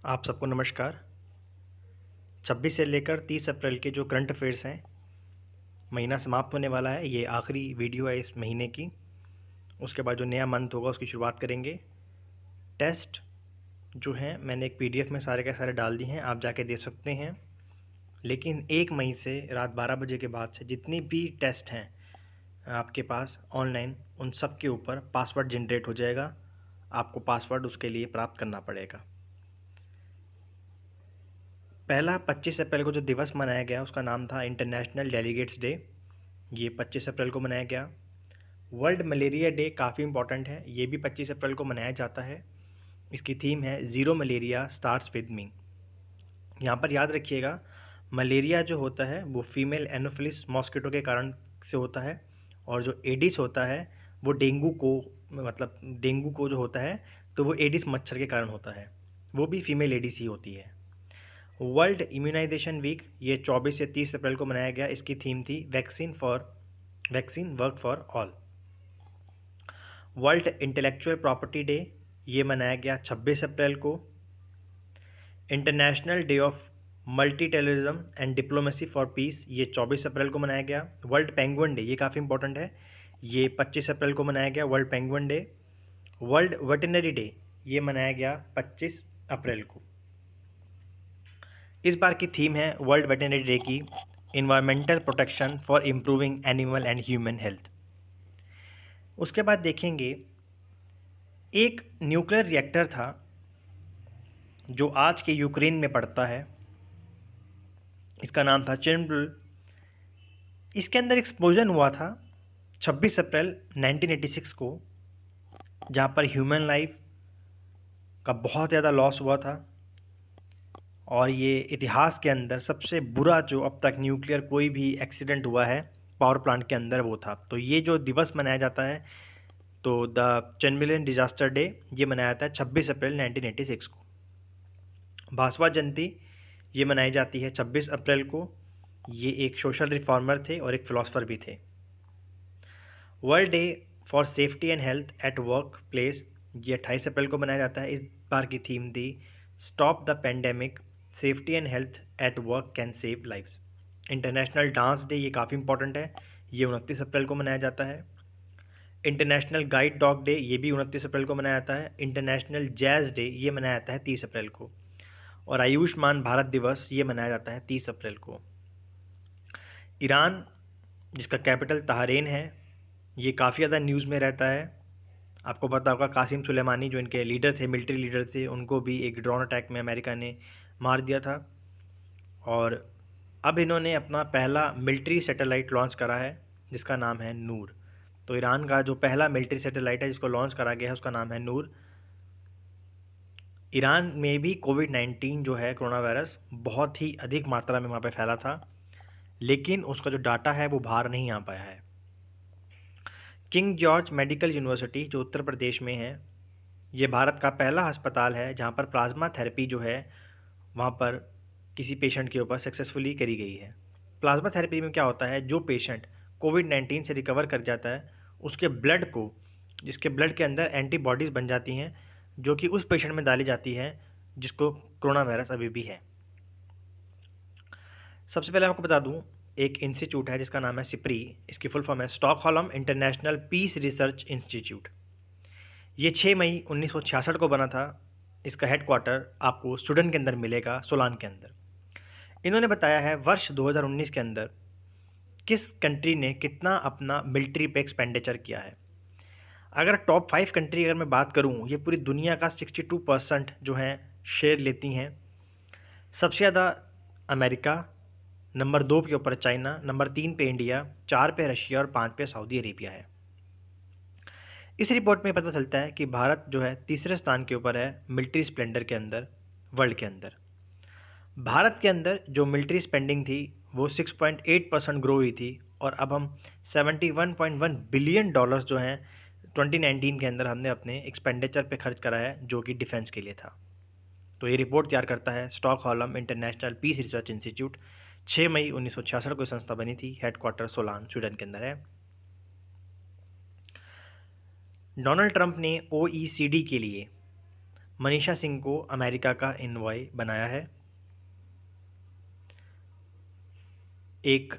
आप सबको नमस्कार। 26 से लेकर 30 अप्रैल के जो करंट अफेयर्स हैं, महीना समाप्त होने वाला है। ये आखिरी वीडियो है इस महीने की। उसके बाद जो नया मंथ होगा उसकी शुरुआत करेंगे। टेस्ट जो हैं मैंने एक पीडीएफ में सारे के सारे डाल दिए हैं, आप जाके देख सकते हैं। लेकिन 1 मई से रात 12 बजे के बाद से जितनी भी टेस्ट हैं आपके पास ऑनलाइन, उन सब के ऊपर पासवर्ड जनरेट हो जाएगा। आपको पासवर्ड उसके लिए प्राप्त करना पड़ेगा। पहला 25 अप्रैल को जो दिवस मनाया गया उसका नाम था इंटरनेशनल डेलीगेट्स डे। ये 25 अप्रैल को मनाया गया। वर्ल्ड मलेरिया डे काफ़ी इंपॉर्टेंट है, ये भी 25 अप्रैल को मनाया जाता है। इसकी थीम है zero malaria starts with me. यहाँ पर याद रखिएगा, मलेरिया जो होता है वो फीमेल एनोफिलिस मॉस्किटो के कारण से होता है, और जो एडिस होता है वो डेंगू को जो होता है तो वो एडिस मच्छर के कारण होता है, वो भी फीमेल एडिस ही होती है। वर्ल्ड इम्यूनाइजेशन वीक ये 24 से 30 अप्रैल को मनाया गया। इसकी थीम थी vaccine work for all. World intellectual property day ये मनाया गया 26 अप्रैल को। International day of multi terrorism and diplomacy for piece ये 24 अप्रैल को मनाया गया। वर्ल्ड पेंगुइन डे ये काफ़ी इंपॉर्टेंट है, ये 25 अप्रैल को मनाया गया world penguin day. World veterinary day ये मनाया गया 25 अप्रैल को। इस बार की थीम है वर्ल्ड वेटरनरी डे की environmental protection for improving animal and human health. उसके बाद देखेंगे, एक न्यूक्लियर रिएक्टर था जो आज के यूक्रेन में पड़ता है, इसका नाम था चेरनोबिल। इसके अंदर एक्सप्लोजन हुआ था 26 अप्रैल 1986 को, जहाँ पर ह्यूमन लाइफ का बहुत ज़्यादा लॉस हुआ था, और ये इतिहास के अंदर सबसे बुरा जो अब तक न्यूक्लियर कोई भी एक्सीडेंट हुआ है पावर प्लांट के अंदर वो था। तो ये जो दिवस मनाया जाता है, तो द चेरनोबिल डिजास्टर डे ये मनाया जाता है 26 अप्रैल 1986 को। भासवा जयंती ये मनाई जाती है 26 अप्रैल को। ये एक सोशल रिफॉर्मर थे और एक फिलोसफर भी थे। World day for safety and health at work place ये 28 अप्रैल को मनाया जाता है। इस बार की थीम थी stop the pandemic, safety and health at work can save lifes. International dance day ये काफ़ी इंपॉर्टेंट है, ये 29 अप्रैल को मनाया जाता है। इंटरनेशनल गाइड डॉग डे ये भी 29 अप्रैल को मनाया जाता है। इंटरनेशनल जैज़ डे ये मनाया जाता है 30 अप्रैल को। और आयुष्मान भारत दिवस ये मनाया जाता है 30 अप्रैल को। ईरान जिसका कैपिटल तहरीन है, ये काफ़ी ज़्यादा न्यूज़ में रहता है। आपको पता होगा कासिम सुलेमानी जो इनके लीडर थे, मिलिट्री लीडर थे, उनको भी एक ड्रोन अटैक में अमेरिका ने मार दिया था। और अब इन्होंने अपना पहला मिलिट्री सैटेलाइट लॉन्च करा है जिसका नाम है नूर। तो ईरान का जो पहला मिलिट्री सैटेलाइट है जिसको लॉन्च करा गया है उसका नाम है नूर। ईरान में भी कोविड-19 जो है कोरोना वायरस बहुत ही अधिक मात्रा में वहाँ पे फैला था, लेकिन उसका जो डाटा है वो बाहर नहीं आ पाया है। किंग जॉर्ज मेडिकल यूनिवर्सिटी जो उत्तर प्रदेश में है, ये भारत का पहला अस्पताल है जहाँ पर प्लाज्मा थेरेपी जो है वहाँ पर किसी पेशेंट के ऊपर सक्सेसफुली करी गई है। प्लाज्मा थेरेपी में क्या होता है, जो पेशेंट कोविड-19 से रिकवर कर जाता है उसके ब्लड को, जिसके ब्लड के अंदर एंटीबॉडीज़ बन जाती हैं जो कि उस पेशेंट में डाली जाती हैं जिसको कोरोना वायरस अभी भी है। सबसे पहले आपको बता दूं, एक इंस्टीट्यूट है जिसका नाम है सिप्री, इसकी फुल फॉर्म है Stockholm International Peace Research Institute. ये 6 मई 1966 को बना था। इसका हेडक्वार्टर आपको स्वीडन के अंदर मिलेगा, सोलान के अंदर। इन्होंने बताया है वर्ष 2019 के अंदर किस कंट्री ने कितना अपना मिलिट्री पे एक्सपेंडिचर किया है। अगर टॉप 5 कंट्री अगर मैं बात करूं, ये पूरी दुनिया का 62% जो हैं शेयर लेती हैं। सबसे ज़्यादा अमेरिका, नंबर 2 के ऊपर चाइना, नंबर 3 पे इंडिया, 4 पे रशिया और 5 पे सऊदी अरेबिया है। इस रिपोर्ट में पता चलता है कि भारत जो है तीसरे स्थान के ऊपर है मिलिट्री स्प्लेंडर के अंदर वर्ल्ड के अंदर। भारत के अंदर जो मिलिट्री स्पेंडिंग थी वो 6.8% ग्रो हुई थी, और अब हम 71.1 बिलियन डॉलर्स जो हैं 2019 के अंदर हमने अपने एक्सपेंडिचर पे खर्च करा है जो कि डिफेंस के लिए था। तो ये रिपोर्ट तैयार करता है Stockholm International Peace Research Institute. 6 मई 1966 को संस्था बनी थी, हेडक्वार्टर सोलान स्वीडन के अंदर है। डोनाल्ड ट्रंप ने OECD के लिए मनीषा सिंह को अमेरिका का एनवॉय बनाया है। एक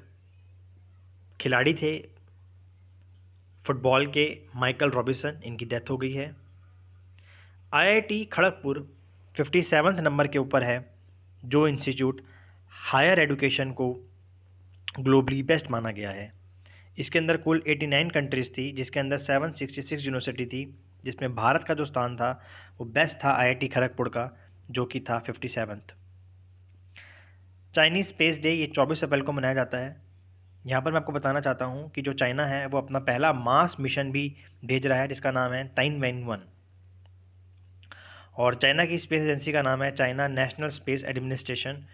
खिलाड़ी थे फुटबॉल के माइकल रॉबिन्सन, इनकी डेथ हो गई है। आईआईटी खड़गपुर 57वें नंबर के ऊपर है, जो इंस्टीट्यूट हायर एजुकेशन को ग्लोबली बेस्ट माना गया है। इसके अंदर कुल 89 कंट्रीज़ थी, जिसके अंदर 766 यूनिवर्सिटी थी, जिसमें भारत का जो स्थान था वो बेस्ट था आईआईटी खड़गपुर का, जो कि था 57th। चाइनीज़ स्पेस डे ये 24 अप्रैल को मनाया जाता है। यहाँ पर मैं आपको बताना चाहता हूँ कि जो चाइना है वो अपना पहला मास मिशन भी भेज रहा है, जिसका नाम है टाइनवेन-1। और चाइना की स्पेस एजेंसी का नाम है चाइना नेशनल स्पेस एडमिनिस्ट्रेशन।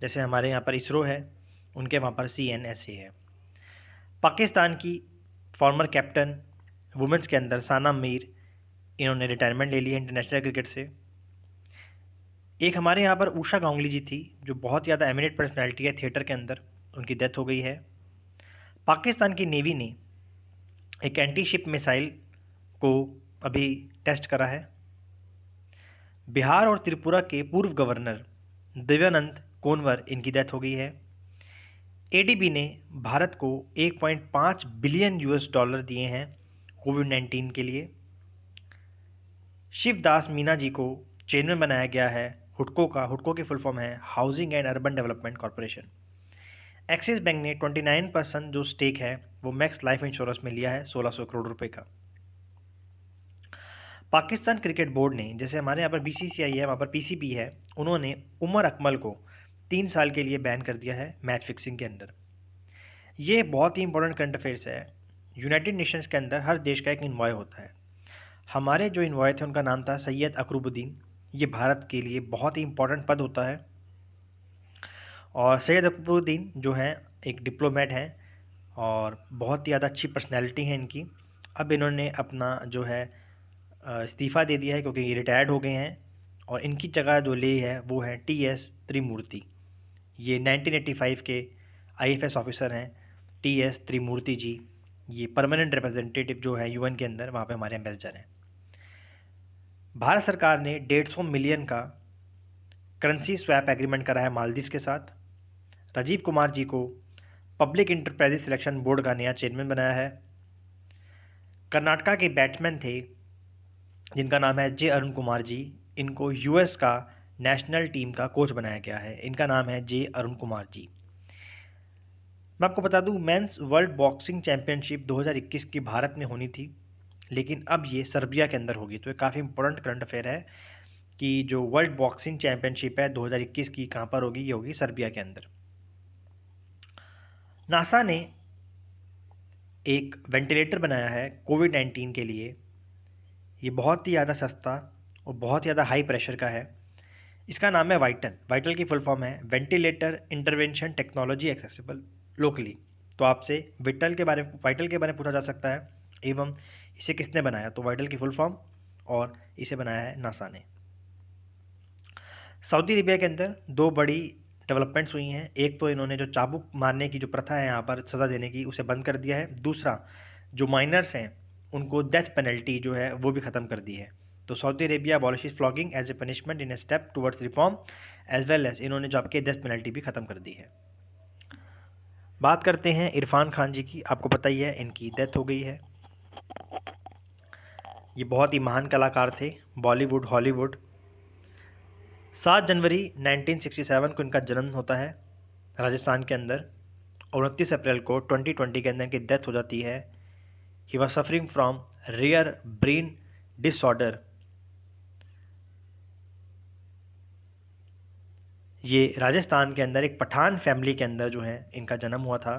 जैसे हमारे यहाँ पर इसरो है, उनके वहाँ पर CNSA है। पाकिस्तान की फॉर्मर कैप्टन वुमेंस के अंदर साना मीर, इन्होंने रिटायरमेंट ले ली है इंटरनेशनल क्रिकेट से। एक हमारे यहाँ पर उषा गांगुली जी थी, जो बहुत ज़्यादा एमिनेंट पर्सनैलिटी है थिएटर के अंदर, उनकी डेथ हो गई है। पाकिस्तान की नेवी ने एक एंटी शिप मिसाइल को अभी टेस्ट करा है। बिहार और त्रिपुरा के पूर्व गवर्नर दिव्यानंद कोनवर, इनकी डेथ हो गई है। एडीबी ने भारत को 1.5 बिलियन US$ दिए हैं कोविड-19 के लिए। शिवदास मीना जी को चेयरमैन बनाया गया है हुडको का। हुडको की फुल फॉर्म है housing and urban development corporation. Axis bank ने 29% जो स्टेक है वो मैक्स लाइफ इंश्योरेंस में लिया है 1600 करोड़ रुपए का। पाकिस्तान क्रिकेट बोर्ड ने, जैसे हमारे यहाँ पर BCCI है, वहाँ पर PCB है, उन्होंने उमर अकमल को 3 साल के लिए बैन कर दिया है मैच फिक्सिंग के अंदर। ये बहुत ही इंपॉर्टेंट करंट अफेयर्स है। यूनाइटेड नेशंस के अंदर हर देश का एक इन्वॉय होता है। हमारे जो इन्वॉय थे उनका नाम था सैयद अकरूबुद्दीन। ये भारत के लिए बहुत ही इंपॉर्टेंट पद होता है। और सैयद अकरूबुद्दीन जो हैं एक डिप्लोमेट हैं और बहुत ही ज़्यादा अच्छी पर्सनैलिटी है इनकी। अब इन्होंने अपना जो है इस्तीफ़ा दे दिया है, क्योंकि ये रिटायर्ड हो गए हैं। और इनकी जगह जो ली है वो है TS त्रिमूर्ति। ये 1985 के IFS ऑफिसर हैं TS त्रिमूर्ति जी। ये परमानेंट रिप्रेजेंटेटिव जो है UN के अंदर, वहाँ पे हमारे एम्बेसडर हैं। भारत सरकार ने 150 मिलियन का करेंसी स्वैप एग्रीमेंट करा है मालदीव के साथ। राजीव कुमार जी को पब्लिक इंटरप्राइजेज सिलेक्शन बोर्ड का नया चेयरमैन बनाया है। कर्नाटका के बैट्समैन थे जिनका नाम है J अरुण कुमार जी, इनको US का नेशनल टीम का कोच बनाया गया है। इनका नाम है J अरुण कुमार जी। मैं आपको बता दूं, मेंस वर्ल्ड बॉक्सिंग चैंपियनशिप 2021 की भारत में होनी थी, लेकिन अब ये सर्बिया के अंदर होगी। तो ये काफ़ी इंपॉर्टेंट करंट अफेयर है कि जो वर्ल्ड बॉक्सिंग चैंपियनशिप है 2021 की कहाँ पर होगी, ये होगी सर्बिया के अंदर। नासा ने एक वेंटिलेटर बनाया है कोविड-19 के लिए। ये बहुत ही ज़्यादा सस्ता और बहुत ज़्यादा हाई प्रेशर का है। इसका नाम है वाइटल। वाइटल की फुल फॉर्म है ventilator intervention technology accessible locally. तो आपसे वाइटल के बारे में पूछा जा सकता है, एवं इसे किसने बनाया, तो वाइटल की फुल फॉर्म, और इसे बनाया है नासा ने। सऊदी अरेबिया के अंदर 2 बड़ी डेवलपमेंट्स हुई हैं। एक तो इन्होंने जो चाबुक मारने की जो प्रथा है यहाँ पर सज़ा देने की, उसे बंद कर दिया है। दूसरा, जो माइनर्स हैं उनको डेथ पेनल्टी जो है वो भी ख़त्म कर दी है। तो Saudi Arabia abolishes flogging as a punishment in a step towards reform, as well as इन्होंने जो आपके डेथ पेनल्टी भी ख़त्म कर दी है। बात करते हैं इरफान खान जी की। आपको पता ही है इनकी डेथ हो गई है। ये बहुत ही महान कलाकार थे, बॉलीवुड हॉलीवुड। 7 जनवरी 1967 को इनका जन्म होता है राजस्थान के अंदर, और 29 अप्रैल को 2020 के अंदर इनकी डेथ हो जाती है। He was suffering from rare brain disorder. ये राजस्थान के अंदर एक पठान फैमिली के अंदर जो है इनका जन्म हुआ था।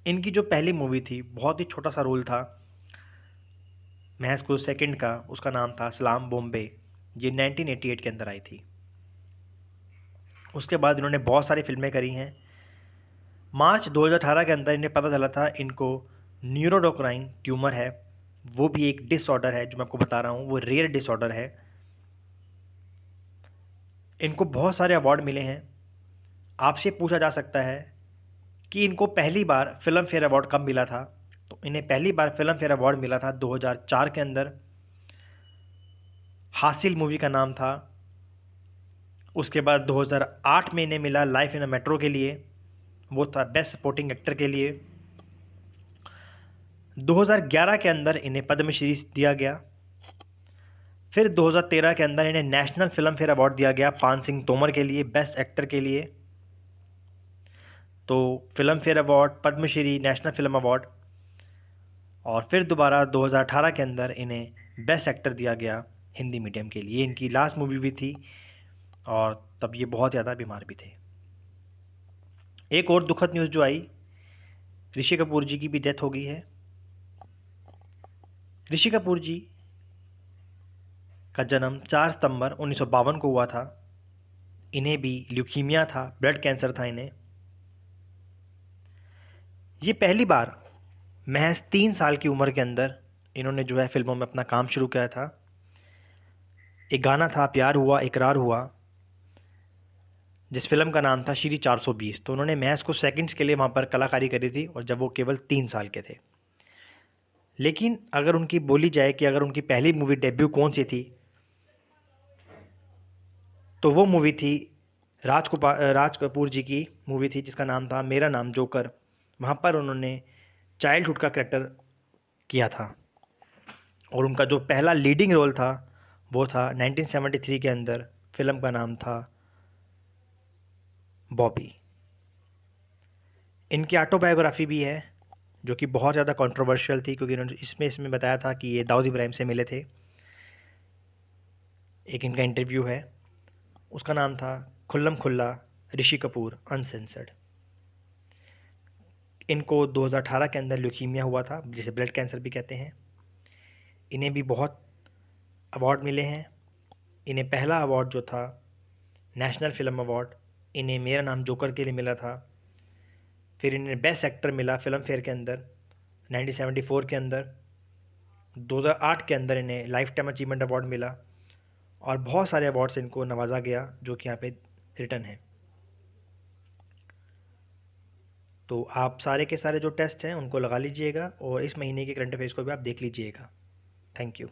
इनकी जो पहली मूवी थी, बहुत ही छोटा सा रोल था महज कुछ सेकंड का, उसका नाम था सलाम बॉम्बे। ये 1988 के अंदर आई थी। उसके बाद इन्होंने बहुत सारी फिल्में करी हैं। मार्च 2018 के अंदर इन्हें पता चला था इनको न्यूरोडोक्राइन ट्यूमर है। वो भी एक डिसऑर्डर है जो मैं आपको बता रहा हूँ, वो रेयर डिसऑर्डर है। इनको बहुत सारे अवार्ड मिले हैं। आपसे पूछा जा सकता है कि इनको पहली बार फिल्म फेयर अवार्ड कब मिला था, तो इन्हें पहली बार फिल्म फेयर अवार्ड मिला था 2004 के अंदर हासिल मूवी का नाम था। उसके बाद 2008 में इन्हें मिला लाइफ इन अ मेट्रो के लिए, वो था बेस्ट सपोर्टिंग एक्टर के लिए। 2011 के अंदर इन्हें पद्मश्री दिया गया। फिर 2013 के अंदर इन्हें नेशनल फिल्म फेयर अवार्ड दिया गया पान सिंह तोमर के लिए बेस्ट एक्टर के लिए। तो Filmfare award, Padma Shri, national film award, और फिर दोबारा 2018 के अंदर इन्हें बेस्ट एक्टर दिया गया हिंदी मीडियम के लिए। इनकी लास्ट मूवी भी थी और तब ये बहुत ज़्यादा बीमार भी थे। एक और दुखद न्यूज़ जो आई, ऋषि कपूर जी की भी डेथ हो गई है। ऋषि कपूर जी का जन्म 4 सितंबर 1952 को हुआ था। इन्हें भी ल्यूकीमिया था, ब्लड कैंसर था इन्हें। ये पहली बार महज 3 साल की उम्र के अंदर इन्होंने जो है फिल्मों में अपना काम शुरू किया था। एक गाना था प्यार हुआ इकरार हुआ, जिस फिल्म का नाम था श्री 420। तो उन्होंने महज कुछ सेकंड्स के लिए वहाँ पर कलाकारी करी थी, और जब वो केवल 3 साल के थे। लेकिन अगर उनकी बोली जाए कि अगर उनकी पहली मूवी डेब्यू कौन सी थी, तो वो मूवी थी राज कपूर जी की मूवी थी जिसका नाम था मेरा नाम जोकर। वहाँ पर उन्होंने चाइल्डहुड का कैरेक्टर किया था, और उनका जो पहला लीडिंग रोल था वो था 1973 के अंदर, फिल्म का नाम था बॉबी। इनकी ऑटोबायोग्राफी भी है जो कि बहुत ज़्यादा कंट्रोवर्शियल थी, क्योंकि इन्होंने इसमें बताया था कि ये दाऊद इब्राहिम से मिले थे। एक इनका इंटरव्यू है, उसका नाम था खुल्लम खुल्ला ऋषि कपूर अनसेंसर्ड। इनको 2018 के अंदर ल्यूकीमिया हुआ था, जिसे ब्लड कैंसर भी कहते हैं। इन्हें भी बहुत अवार्ड मिले हैं। इन्हें पहला अवार्ड जो था नेशनल फिल्म अवार्ड, इन्हें मेरा नाम जोकर के लिए मिला था। फिर इन्हें बेस्ट एक्टर मिला फिल्म फेयर के अंदर 1974 के अंदर। 2008 के अंदर इन्हें लाइफ टाइम अचीवमेंट अवार्ड मिला, और बहुत सारे अवार्ड्स इनको नवाजा गया जो कि यहाँ पे रिटर्न है। तो आप सारे के सारे जो टेस्ट हैं उनको लगा लीजिएगा, और इस महीने के करंट अफेयर्स को भी आप देख लीजिएगा। Thank you.